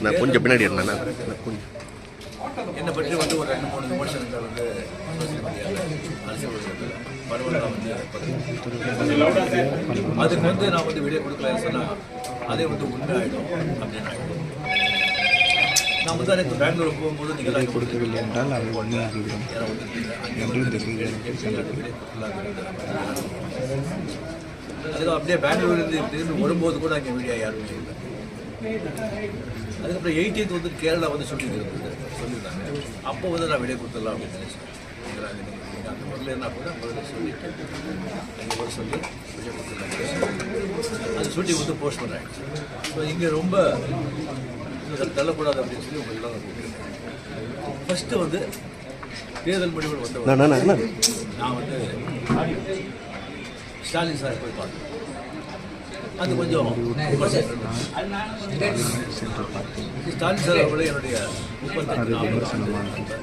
நான் கொஞ்சம் பின்னாடி இருந்தேன் கொஞ்சம் என்னை பற்றி வந்து ஒரு 2-3 விமர்சனங்கள் வந்து சோசியல் மீடியாவில் அரசியல் பரவலாக வந்து அதுக்கு வந்து நான் வந்து வீடியோ கொடுக்கலன்னு சொன்னால் அதே வந்து உண்மை ஆகிடும் அப்படின்னு ஆகிடும். நான் வந்து எனக்கு பெங்களூர் போகும்போது நீங்கள் கொடுக்கவில்லை என்றால் அது ஒன்றாகிவிடும் அதுக்கு அப்படியே பெங்களூர்லேருந்து திரும்பி வரும்போது கூட அங்கே மீடியா யாருமே இல்லை. அதுக்கப்புறம் 18th வந்து கேரளா வந்து ஷூட்டிங் இருந்தது சொல்லியிருந்தாங்க. அப்போ வந்து நான் வீடியோ கொடுத்துடலாம் அப்படின்னு நினைச்சேன். நீங்கள் அந்த முதல்ல என்ன கூட முதல்ல சொல்லிட்டு அங்கே ஒரு சொல்லி வீடியோ கொடுத்துடலாம். அது ஷூட்டிங் வந்து போஸ்ட் பண்ண ஆகிடுச்சு. ஸோ இங்கே ரொம்ப தள்ளக்கூடாது அப்படின்னு சொல்லி உங்களெல்லாம் நான் கூப்பிட்டுருக்கேன். ஃபஸ்ட்டு வந்து தேர்தல் முடிவுகள் வந்து நான் வந்து ஸ்டாலின் சார் போய் பார்த்தேன். அது கொஞ்சம் ஸ்டாலின் சார் அவர்களே என்னுடைய 38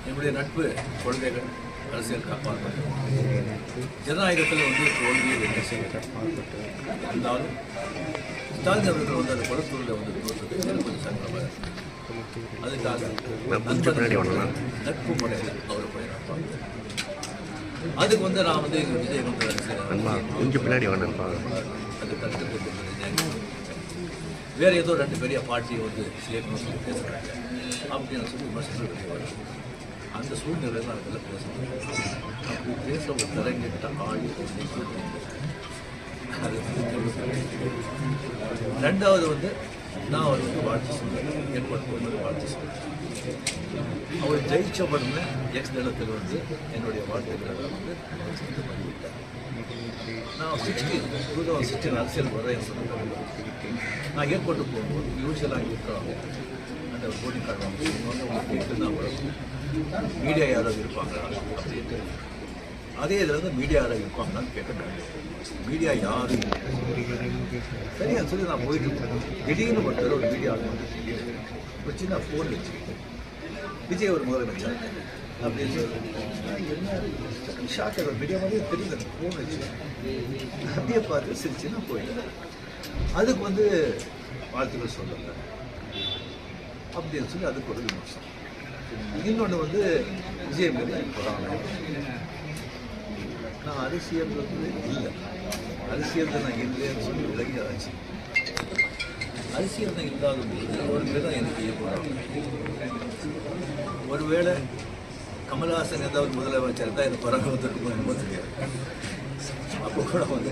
என்னுடைய நட்பு கொள்கைகள் அரசியல் காப்பாற்ற ஜனநாயகத்தில் வந்து தோல்வியை வெற்றி இருந்தாலும் ஸ்டாலின் அவர்கள் வந்து அந்த கொடத்தூரில் வந்து தோற்றது எனக்கு கொஞ்சம் சங்கடமாக அதுக்காக நட்பு முறையில் அவர் போயிருப்பாங்க. அதுக்கு வந்து நான் வந்து விஜய் வந்து கொஞ்சம் பின்னாடி அது கருத்து வேறு ஏதோ 2 பெரிய பார்ட்டியை வந்து சேர்க்கணும்னு சொல்லி பேசுகிறாங்க அப்படின்னு சொல்லி விமர்சனம் வரும். அந்த சூழ்நிலையில் நான் அதில் பேசுகிறேன். அப்படி பேச ஒரு தலைங்கிட்ட ஆடி அது ரெண்டாவது வந்து நான் அவர் வந்து வாழ்த்து சொன்னேன். ஏற்படுத்துவது வாழ்த்து சொன்னேன். அவர் ஜெயிச்ச உடனே எக்ஸ் தளத்தில் வந்து என்னுடைய வாழ்த்துக்களை வந்து பண்ணிவிட்டேன். நான் 2016 அரசியல் வர சொன்னேன். நான் ஏற்பட்டு போகும்போது யூஸ்வலாக இருக்கிறாங்க அந்த போட்டிங் காட்டுவாங்க. மீடியா யாராவது இருப்பாங்களா அப்படின்ட்டு அதே இதில் வந்து மீடியா யாராவது இருப்பாங்களான்னு கேட்குறாங்க. மீடியா யாரும் சரியா சொல்லி நான் போயிட்டு திடீர்னு ஒருத்தர் ஒரு மீடியா ஒரு சின்ன ஃபோன் வச்சுக்கிட்டு விஜய் ஒரு முதலமைச்சர் அப்படின்னு சொல்லி என்ன ஷாக் மீடியா மாதிரி தெரியல. ஃபோன் வச்சு அப்படியே பார்த்து சிரிச்சு நான் போயிட்டேன். அதுக்கு வந்து வாழ்த்துக்கள் சொல்லலை அப்படின்னு சொல்லி அதுக்கு ஒரு விமர்சனம். இன்னொன்று வந்து விஜய் மீது போகிறாங்க. நான் அரசியல் வந்து இல்லை, அரசியல் நான் இல்லைன்னு சொல்லி விலகி ஆச்சு. அரசியல் தான் இல்லாத போது ஒரு பேர் தான் எனக்கு செய்ய போகிறாங்க. ஒருவேளை கமல்ஹாசன் ஏதாவது முதலமைச்சர் தான் எனக்கு பிறகு வந்துருக்கும் என்பது தெரியாது. அப்போ கூட வந்து